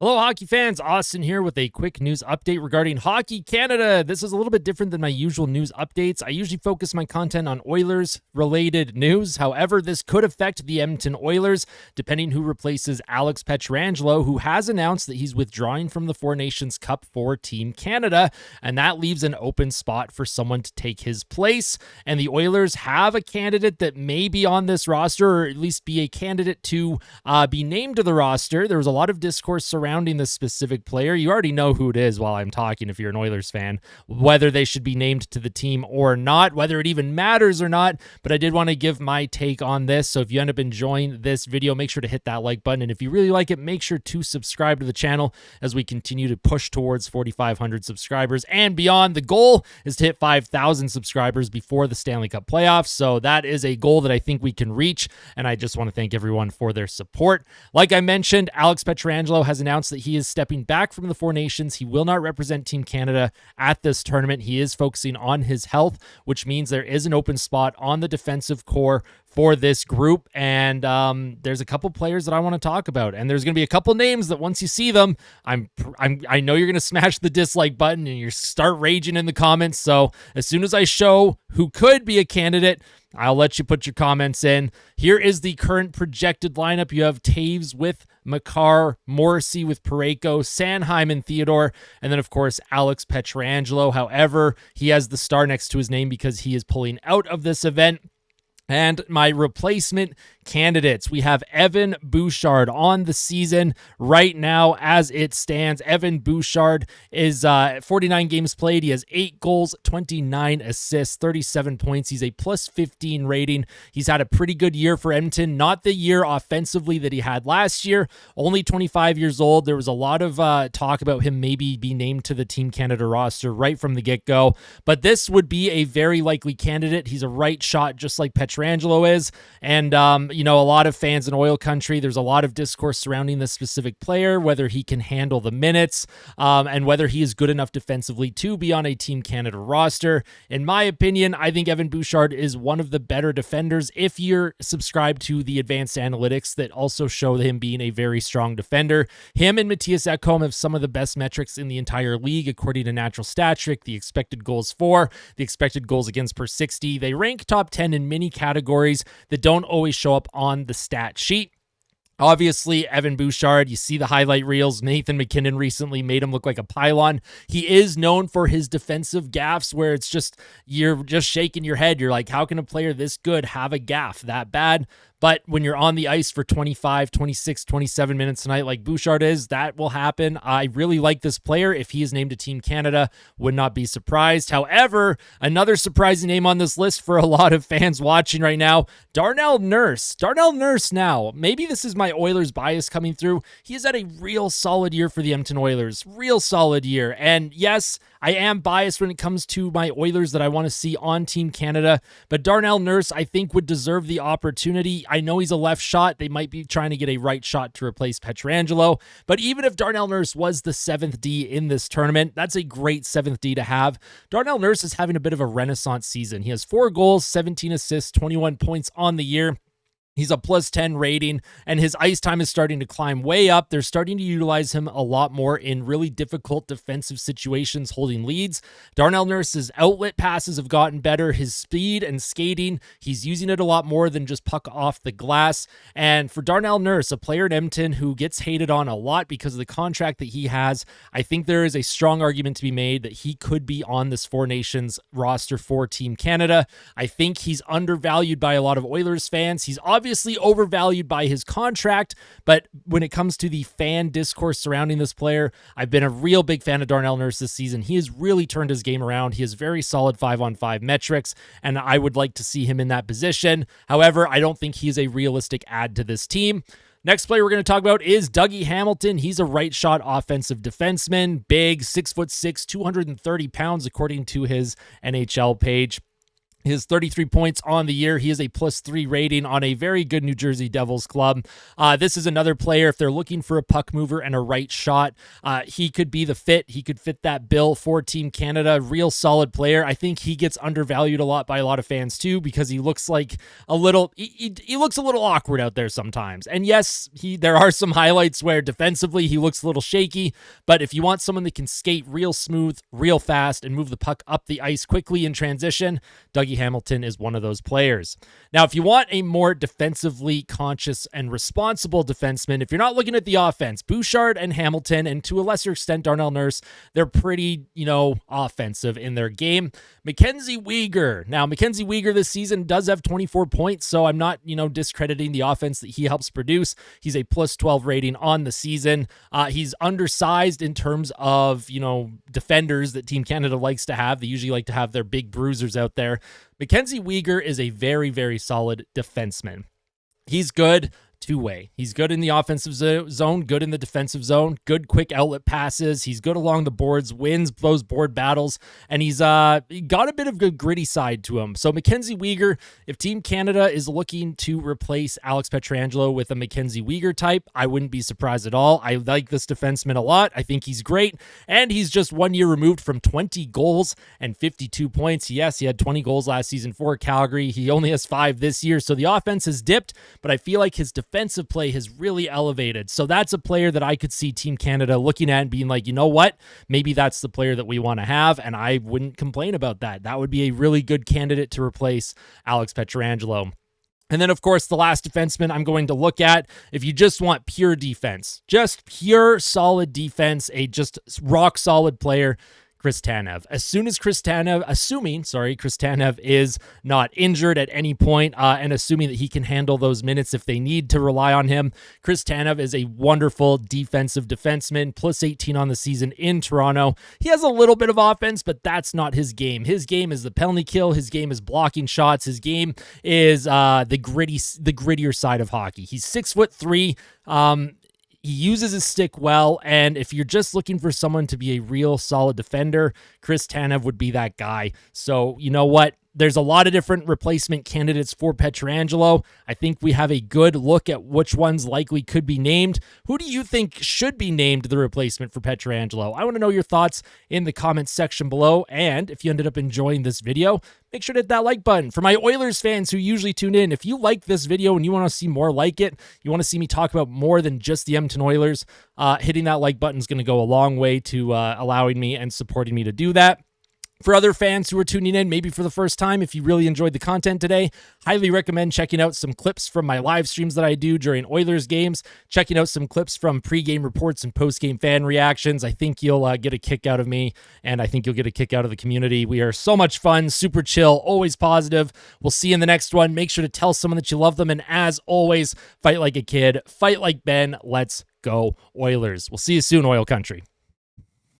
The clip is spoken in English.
Hello, hockey fans. Austin here with a quick news update regarding Hockey Canada. This is a little bit different than my usual news updates. I usually focus my content on Oilers-related news. However, this could affect the Edmonton Oilers, depending who replaces Alex Pietrangelo, who has announced that he's withdrawing from the Four Nations Cup for Team Canada, and that leaves an open spot for someone to take his place. And the Oilers have a candidate that may be on this roster, or at least be a candidate to be named to the roster. There was a lot of discourse surrounding this specific player. You already know who it is while I'm talking if you're an Oilers fan, whether they should be named to the team or not, whether it even matters or not, but I did want to give my take on this. So if you end up enjoying this video, make sure to hit that like button, and if you really like it, make sure to subscribe to the channel as we continue to push towards 4,500 subscribers and beyond. The goal is to hit 5,000 subscribers before the Stanley Cup playoffs, so that is a goal that I think we can reach, and I just want to thank everyone for their support. Like I mentioned, Alex Pietrangelo has announced that he is stepping back from the Four Nations. He will not represent Team Canada at this tournament. He is focusing on his health, which means there is an open spot on the defensive core for this group, and there's a couple players that I want to talk about, and there's going to be a couple names that once you see them, I know you're going to smash the dislike button and you start raging in the comments. So as soon as I show who could be a candidate, I'll let you put your comments in. Here is the current projected lineup. You have Taves with Makar, Morrissey with Parayko, Sanheim and Theodore, and then, of course, Alex Pietrangelo. However, he has the star next to his name because he is pulling out of this event. And my replacement candidates, we have Evan Bouchard on the season right now as it stands. Evan Bouchard is 49 games played. He has 8 goals, 29 assists, 37 points. He's a plus 15 rating. He's had a pretty good year for Edmonton. Not the year offensively that he had last year. Only 25 years old. There was a lot of talk about him maybe be named to the Team Canada roster right from the get-go. But this would be a very likely candidate. He's a right shot just like Pietrangelo is. And, a lot of fans in oil country, there's a lot of discourse surrounding this specific player, whether he can handle the minutes and whether he is good enough defensively to be on a Team Canada roster. In my opinion, I think Evan Bouchard is one of the better defenders if you're subscribed to the advanced analytics that also show him being a very strong defender. Him and Matthias Ekholm have some of the best metrics in the entire league, according to Natural Stat Trick, the expected goals for, the expected goals against per 60. They rank top 10 in many categories that don't always show up on the stat sheet. Obviously, Evan Bouchard, you see the highlight reels. Nathan McKinnon recently made him look like a pylon. He is known for his defensive gaffes where it's just, you're just shaking your head. You're like, how can a player this good have a gaff that bad? But when you're on the ice for 25, 26, 27 minutes tonight, like Bouchard is, that will happen. I really like this player. If he is named to Team Canada, would not be surprised. However, another surprising name on this list for a lot of fans watching right now, Darnell Nurse. Darnell Nurse now. Maybe this is my Oilers bias coming through. He has had a real solid year for the Edmonton Oilers. Real solid year. And yes, I am biased when it comes to my Oilers that I want to see on Team Canada, but Darnell Nurse, I think, would deserve the opportunity. I know he's a left shot. They might be trying to get a right shot to replace Pietrangelo, but even if Darnell Nurse was the 7th D in this tournament, that's a great 7th D to have. Darnell Nurse is having a bit of a renaissance season. He has 4 goals, 17 assists, 21 points on the year. He's a plus 10 rating, and his ice time is starting to climb way up. They're starting to utilize him a lot more in really difficult defensive situations, holding leads. Darnell Nurse's outlet passes have gotten better. His speed and skating, he's using it a lot more than just puck off the glass. And for Darnell Nurse, a player in Edmonton who gets hated on a lot because of the contract that he has, I think there is a strong argument to be made that he could be on this Four Nations roster for Team Canada. I think he's undervalued by a lot of Oilers fans. He's obviously overvalued by his contract, but when it comes to the fan discourse surrounding this player, I've been a real big fan of Darnell Nurse this season. He has really turned his game around. He has very solid 5-on-5 metrics, and I would like to see him in that position. However, I don't think he's a realistic add to this team. Next player we're going to talk about is Dougie Hamilton. He's a right shot offensive defenseman, big, 6'6", 230 pounds, according to his NHL page. His 33 points on the year. He is a +3 rating on a very good New Jersey Devils club. This is another player, if they're looking for a puck mover and a right shot, he could be the fit. He could fit that bill for Team Canada. Real solid player. I think he gets undervalued a lot by a lot of fans too, because he looks like a little, he looks a little awkward out there sometimes. And yes, there are some highlights where defensively he looks a little shaky, but if you want someone that can skate real smooth, real fast, and move the puck up the ice quickly in transition, Dougie Hamilton is one of those players. Now, if you want a more defensively conscious and responsible defenseman, if you're not looking at the offense, Bouchard and Hamilton, and to a lesser extent Darnell Nurse, they're pretty, offensive in their game. Mackenzie Weegar. Now, Mackenzie Weegar this season does have 24 points, so I'm not, discrediting the offense that he helps produce. He's a +12 rating on the season. He's undersized in terms of, defenders that Team Canada likes to have. They usually like to have their big bruisers out there. Mackenzie Weegar is a very, very solid defenseman. He's good two-way. He's good in the offensive zone, good in the defensive zone, good quick outlet passes. He's good along the boards, wins those board battles, and he's got a bit of a gritty side to him. So Mackenzie Weegar, if Team Canada is looking to replace Alex Pietrangelo with a Mackenzie Weegar type, I wouldn't be surprised at all. I like this defenseman a lot. I think he's great, and he's just 1 year removed from 20 goals and 52 points. Yes, he had 20 goals last season for Calgary. He only has 5 this year, so the offense has dipped, but I feel like his defensive play has really elevated. So that's a player that I could see Team Canada looking at and being like, you know what? Maybe that's the player that we want to have, and I wouldn't complain about that. That would be a really good candidate to replace Alex Pietrangelo. And then, of course, the last defenseman I'm going to look at, if you just want pure defense, just pure solid defense, a just rock-solid player, Chris Tanev. Assuming Chris Tanev is not injured at any point, and assuming that he can handle those minutes if they need to rely on him, Chris Tanev is a wonderful defensive defenseman, +18 on the season in Toronto. He has a little bit of offense, but that's not his game. His game is the penalty kill. His game is blocking shots. His game is the grittier side of hockey. He's 6'3". He uses his stick well, and if you're just looking for someone to be a real solid defender, Chris Tanev would be that guy. So, you know what? There's a lot of different replacement candidates for Pietrangelo. I think we have a good look at which ones likely could be named. Who do you think should be named the replacement for Pietrangelo? I want to know your thoughts in the comments section below. And if you ended up enjoying this video, make sure to hit that like button. For my Oilers fans who usually tune in, if you like this video and you want to see more like it, you want to see me talk about more than just the Edmonton Oilers, hitting that like button is going to go a long way to allowing me and supporting me to do that. For other fans who are tuning in, maybe for the first time, if you really enjoyed the content today, highly recommend checking out some clips from my live streams that I do during Oilers games, checking out some clips from pregame reports and postgame fan reactions. I think you'll get a kick out of me, and I think you'll get a kick out of the community. We are so much fun, super chill, always positive. We'll see you in the next one. Make sure to tell someone that you love them, and as always, fight like a kid, fight like Ben. Let's go Oilers. We'll see you soon, Oil Country.